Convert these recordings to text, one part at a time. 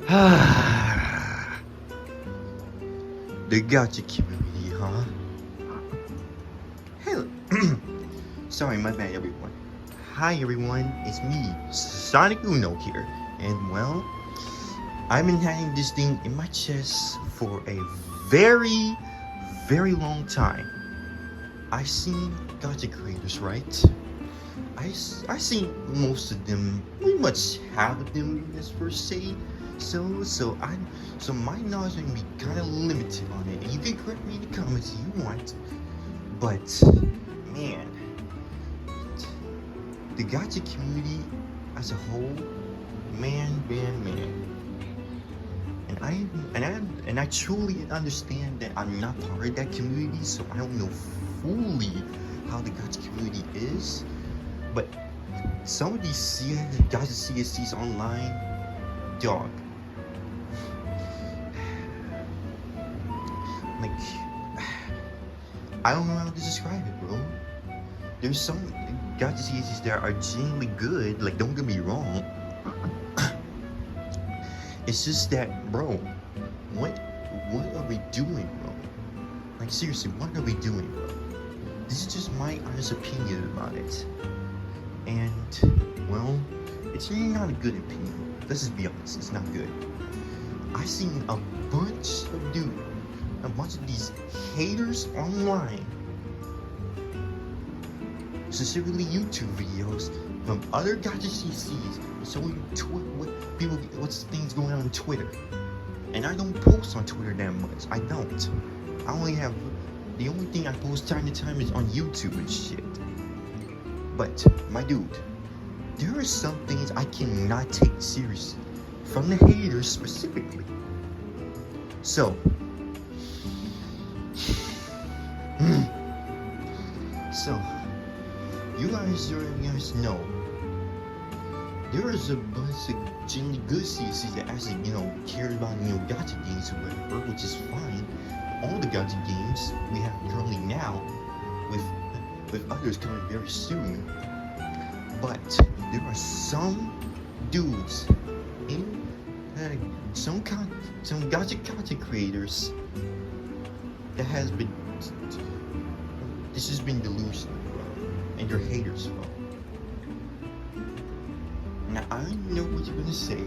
The Gacha community, huh? Hey, sorry, my bad, everyone. Hi, everyone. It's me, Sonic Uno here, and well, I've been having this thing in my chest for a very, very long time. I've seen Gacha creators, right? I seen most of them, pretty much half of them, as per se. So my knowledge can be kind of limited on it. And you can correct me in the comments if you want. But man, the Gacha community as a whole, man. And I truly understand that I'm not part of that community, so I don't know fully how the Gacha community is. But some of these Gacha CSCs online, dog. Like, I don't know how to describe it, bro. There's some Gacha CSCs that are genuinely good, like, don't get me wrong. It's just that, bro, what are we doing, bro? Like, seriously, what are we doing, bro? This is just my honest opinion about it. And, well, it's really not a good opinion. Let's just be honest, it's not good. I've seen a bunch of these haters online, specifically YouTube videos from other Gacha CCs, showing what's things going on Twitter. And I don't post on Twitter that much. I don't. The only thing I post time to time is on YouTube and shit. But, my dude, there are some things I cannot take seriously from the haters specifically. So, you guys know, there is a bunch of genuinely good CSCs that actually, care about, Gacha games or whatever, which is fine. All the Gacha games we have currently now, with others coming very soon. But there are some dudes some Gacha creators that this has been delusional, bro, and you're haters, bro. Now I know what you're gonna say,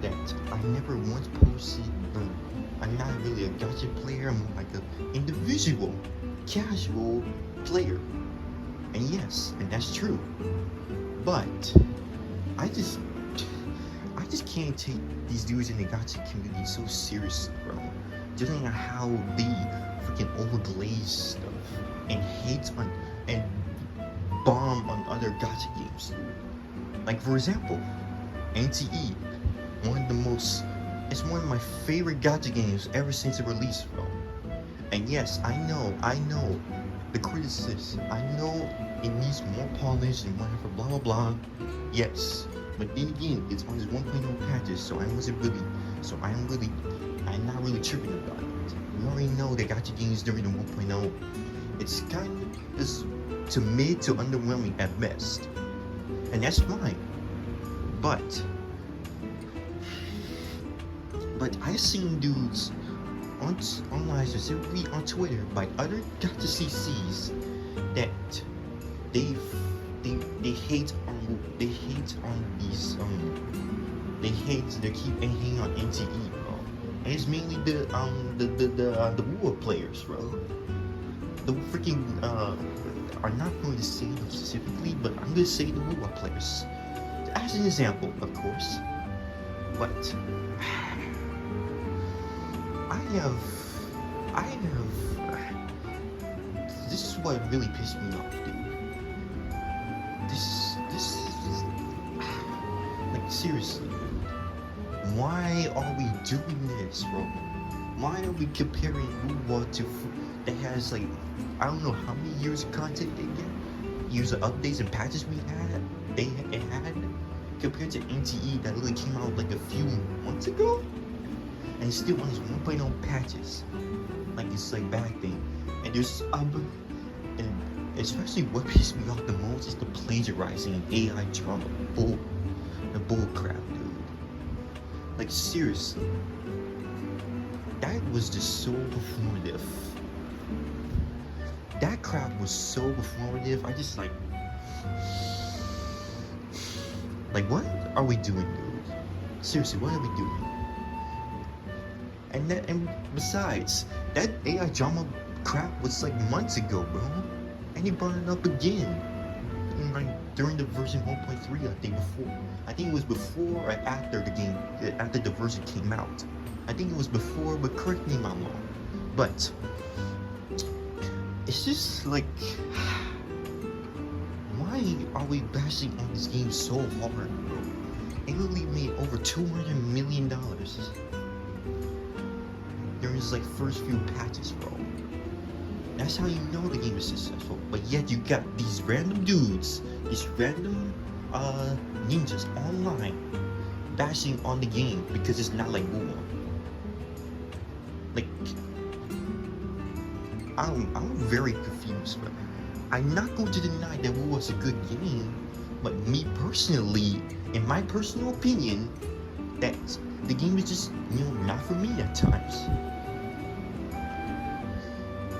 that I never once posted, bro. I'm not really a Gacha player. I'm like an individual, casual player. And yes, and that's true. But I just can't take these dudes in the Gacha community so seriously, bro. Just on how they freaking overglaze stuff and hate on and bomb on other Gacha games. Like, for example, NTE, it's one of my favorite Gacha games ever since it released, bro. And yes, I know the criticism. I know it needs more polish and whatever, blah blah blah. Yes, but then again, it's on this 1.0 patches, so I'm not really tripping about it. We already know that Gacha games during the 1.0, it's kind of to mid to underwhelming at best, and that's fine. But I've seen dudes online, specifically on Twitter, by other Gacha CCs that they keep hanging on NTE, bro. And it's mainly the war players, bro. The freaking I'm not going to say them specifically, but I'm gonna say the war players as an example, of course. But this is what really pissed me off, dude. This like, seriously, why are we doing this, bro? Why are we comparing Uwa to that has, like, I don't know how many years of content they get, years of updates and patches it had, compared to NTE that literally came out like a few months ago, and it's still on its 1.0 patches, like it's like back then. And there's and especially what pissed me off the most is the plagiarizing and AI drama the bull crap, dude. Like seriously, that was just so performative. That crowd was so performative. I just like what are we doing, dude? Seriously, what are we doing? And besides, that AI drama crap was like months ago, bro. And he brought it up again. Like during the version 1.3, I think it was before or after the version came out. I think it was before, but correct me if I'm wrong. But it's just like, why are we bashing on this game so hard, bro? It literally made over $200 million during its like first few patches, bro. That's how you know the game is successful. But yet you got these random dudes, these random ninjas online bashing on the game because it's not like WoW. Like, I'm very confused, but I'm not going to deny that WoW was a good game. But me personally, in my personal opinion, that the game is just, not for me at times.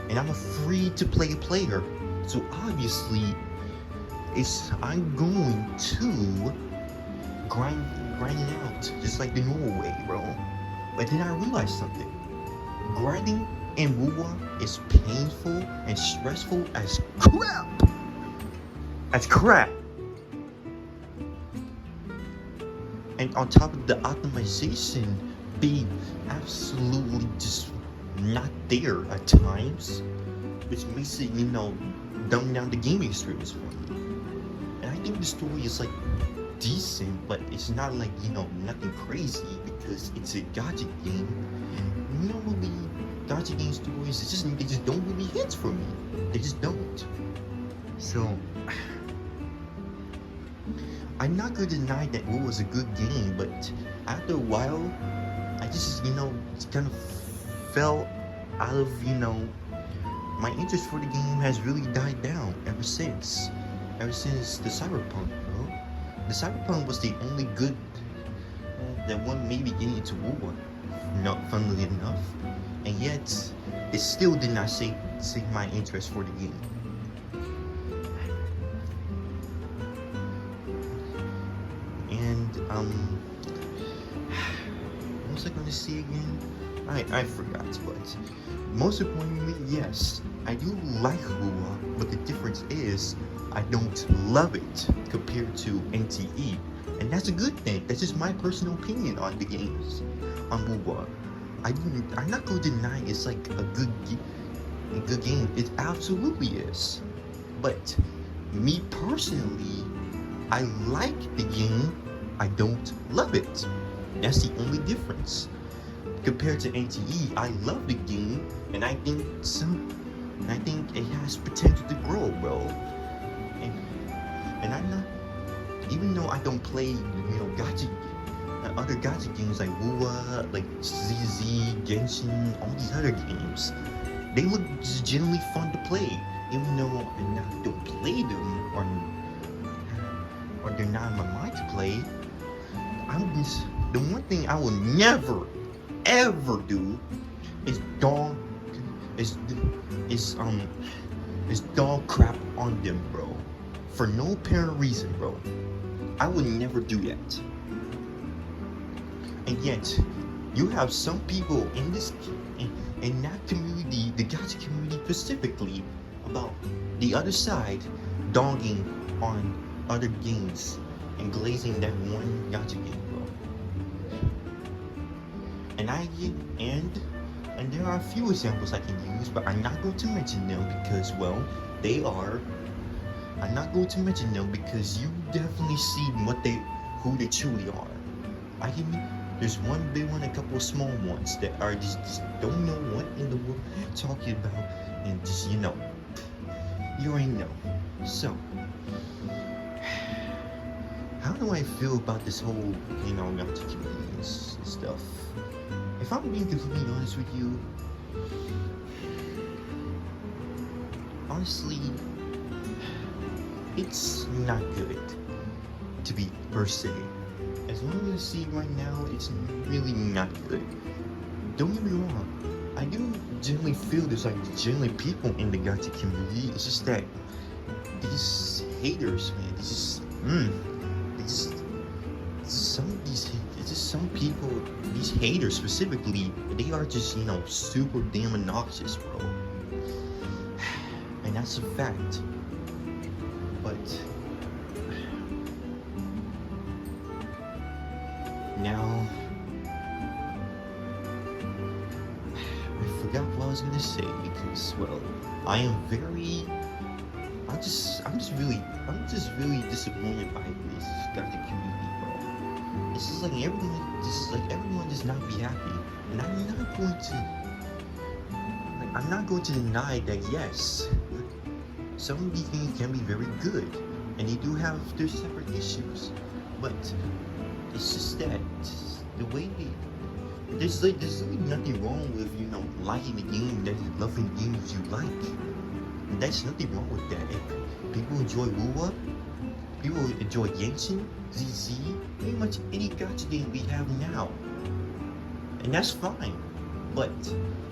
And I'm a free-to-play player, so obviously, I'm going to grind it out just like the normal way, bro. But then I realized something: grinding in WoW is painful and stressful as crap. As crap. And on top of the optimization being absolutely just not there at times, which makes it, dumb down the gaming experience for me. And I think the story is like decent, but it's not like, nothing crazy because it's a gacha game. Normally, gacha game stories, they just don't really hit for me. They just don't. So, I'm not gonna deny that WoW was a good game, but after a while, I just, kind of fell out of, my interest for the game has really died down ever since the Cyberpunk, bro. The Cyberpunk was the only good that one maybe getting into WoW, not funnily enough, and yet it still did not save my interest for the game. And what was I going to say again? I forgot, but most importantly, yes, I do like WoW, but the difference is I don't love it compared to NTE, and that's a good thing. That's just my personal opinion on the games, on WoW. I'm not going to deny it's like a good game. It absolutely is, but me personally, I like the game. I don't love it. That's the only difference. Compared to NTE, I love the game, and I think it has potential to grow, bro. And I'm not, even though I don't play, gacha, other gacha games like WoW, like ZZ, Genshin, all these other games, they look just genuinely fun to play. Even though I don't play them, or they're not in my mind to play, the one thing I will never ever do is dog crap on them, bro, for no apparent reason, bro. I would never do that. And yet you have some people in that community, the gacha community specifically, about the other side dogging on other games and glazing that one gacha game, bro. And there are a few examples I can use, but I'm not going to mention them because, well, I'm not going to mention them because you definitely see who they truly are. There's one big one, a couple of small ones that are just don't know what in the world they're talking about, and just, you already know. So, how do I feel about this whole, gacha community and stuff? If I'm being completely honest with you, honestly, it's not good to be per se. as long as I see right now, it's really not good. Don't get me wrong. I do generally feel there's like generally people in the gacha community. It's just that these haters, man, they just some of these, it's just some people, these haters specifically, they are just super damn obnoxious, bro. And that's a fact. But now I forgot what I was gonna say because, well, I'm just really disappointed by this gacha community, bro. It's just like everyone does not be happy, and I'm not going to deny that yes, some of these games can be very good, and they do have their separate issues, but it's just that the way there's really nothing wrong with liking the game, that loving games you like. And there's nothing wrong with that. If people enjoy Wuwa, people enjoy Genshin, ZZ, pretty much any gacha game we have now, and that's fine. But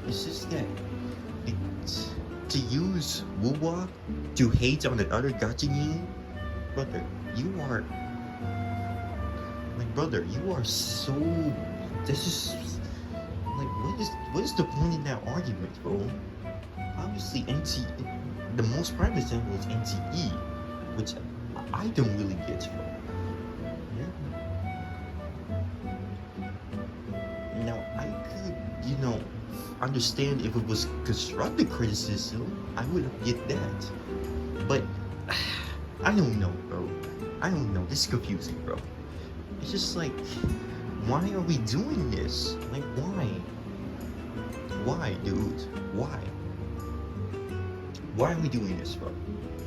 it's just that to use Wuwa to hate on the other gacha game, brother, you are so. This is like, what is the point in that argument, bro? Obviously, the most prime example is NTE, which I don't really get, bro. Yeah. Now, I could, understand if it was constructive criticism, I would get that. But I don't know, bro. I don't know. This is confusing, bro. It's just like, why are we doing this? Like, why? Why, dude? Why? Why are we doing this, bro?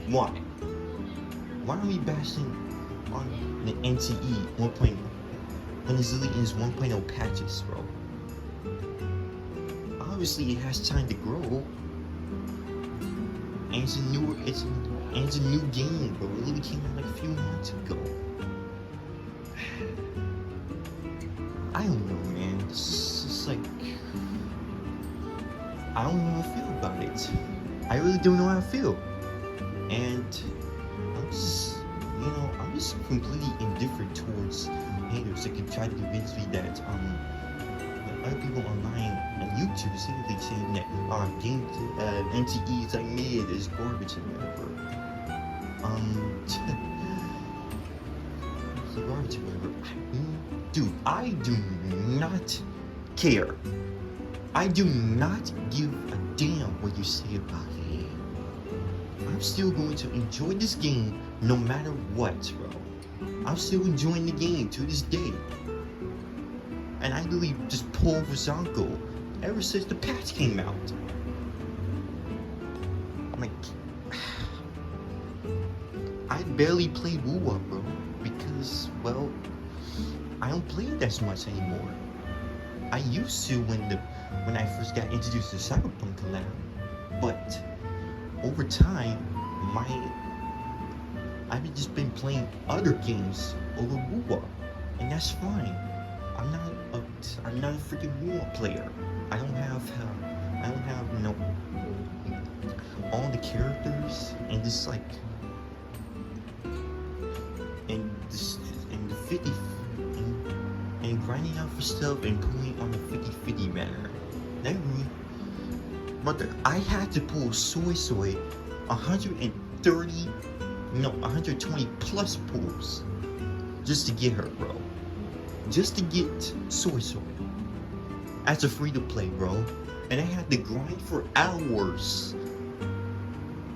Why? Why are we bashing on the NTE 1.0 when it's literally in its 1.0 patches, bro? Obviously, it has time to grow, and it's a new game, bro. It literally came out like a few months ago. I don't know, man. It's just like, I don't know how I feel about it. I really don't know how I feel, and I'm just completely indifferent towards haters that can try to convince me that other people online on YouTube simply saying that game NTE is like mid, is garbage and whatever. It's garbage and whatever. Dude, I do not care. I do not give a damn what you say about it. I'm still going to enjoy this game no matter what, bro. I'm still enjoying the game to this day. And I literally just pulled for Zanko ever since the patch came out. I'm like, I barely play Wuwa, bro, because, well, I don't play it as much anymore. I used to when I first got introduced to Cyberpunk collab, but over time, I've just been playing other games over Wuwa, and that's fine. I'm not a freaking Wuwa player. I don't have all the characters and just like and the 50 and grinding out for stuff and pulling on the 50-50 manner. That really, brother, I had to pull Soy 120 plus pulls just to get her, bro. Just to get Soy as a free-to-play, bro. And I had to grind for hours,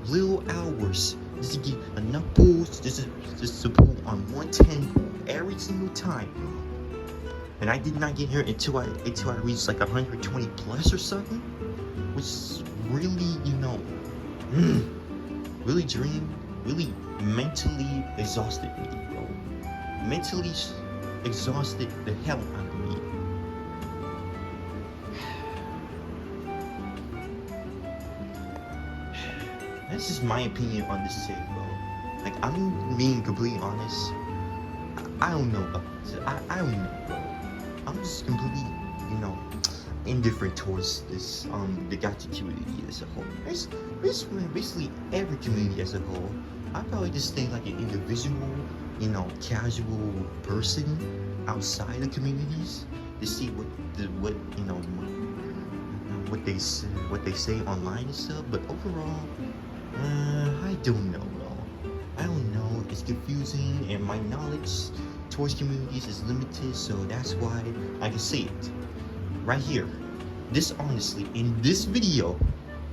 little hours, just to get enough pulls, just to pull on 110 pull every single time, bro. And I did not get here until I reached like 120 plus or something, which is really, really mentally exhausted me, bro. Mentally exhausted the hell out of me. That's just my opinion on this shit, bro. Like, I'm being completely honest. I don't know about this. I don't know, bro. I'm just completely, you know, indifferent towards this the gacha community as a whole. It's basically every community as a whole. I probably just stay like an individual, you know, casual person outside the communities to see what you know what they say online and stuff. But overall, I don't know, bro. I don't know. It's confusing, and my knowledge towards communities is limited. So that's why I can say it right here. This honestly, in this video,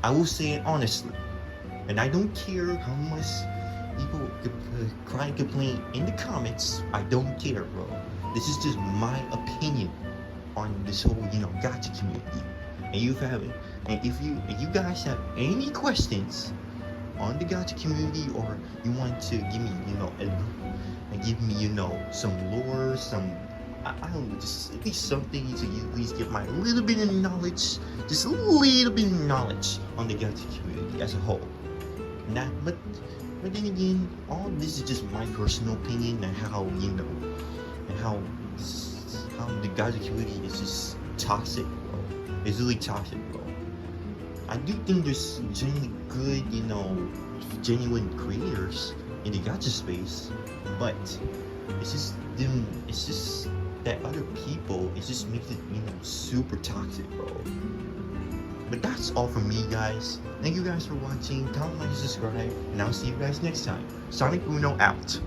I will say it honestly, and I don't care how much people cry and complain in the comments. I don't care, bro. This is just my opinion on this whole, you know, gacha community. And if you guys have any questions on the gacha community, or you want to give me, you know, give me, you know, some lore, some I don't know, just at least something to at least get my little bit of knowledge, just a little bit of knowledge on the gacha community as a whole. Not, but then again, all this is just my personal opinion and how, you know, and how the gacha community is just toxic, bro. It's really toxic, bro. I do think there's genuinely good, you know, genuine creators in the gacha space, but it's just them. It's just that other people. It just makes it, you know, super toxic, bro. But that's all from me, guys. Thank you guys for watching. Comment, like, and subscribe, and I'll see you guys next time. Sonic Uno out.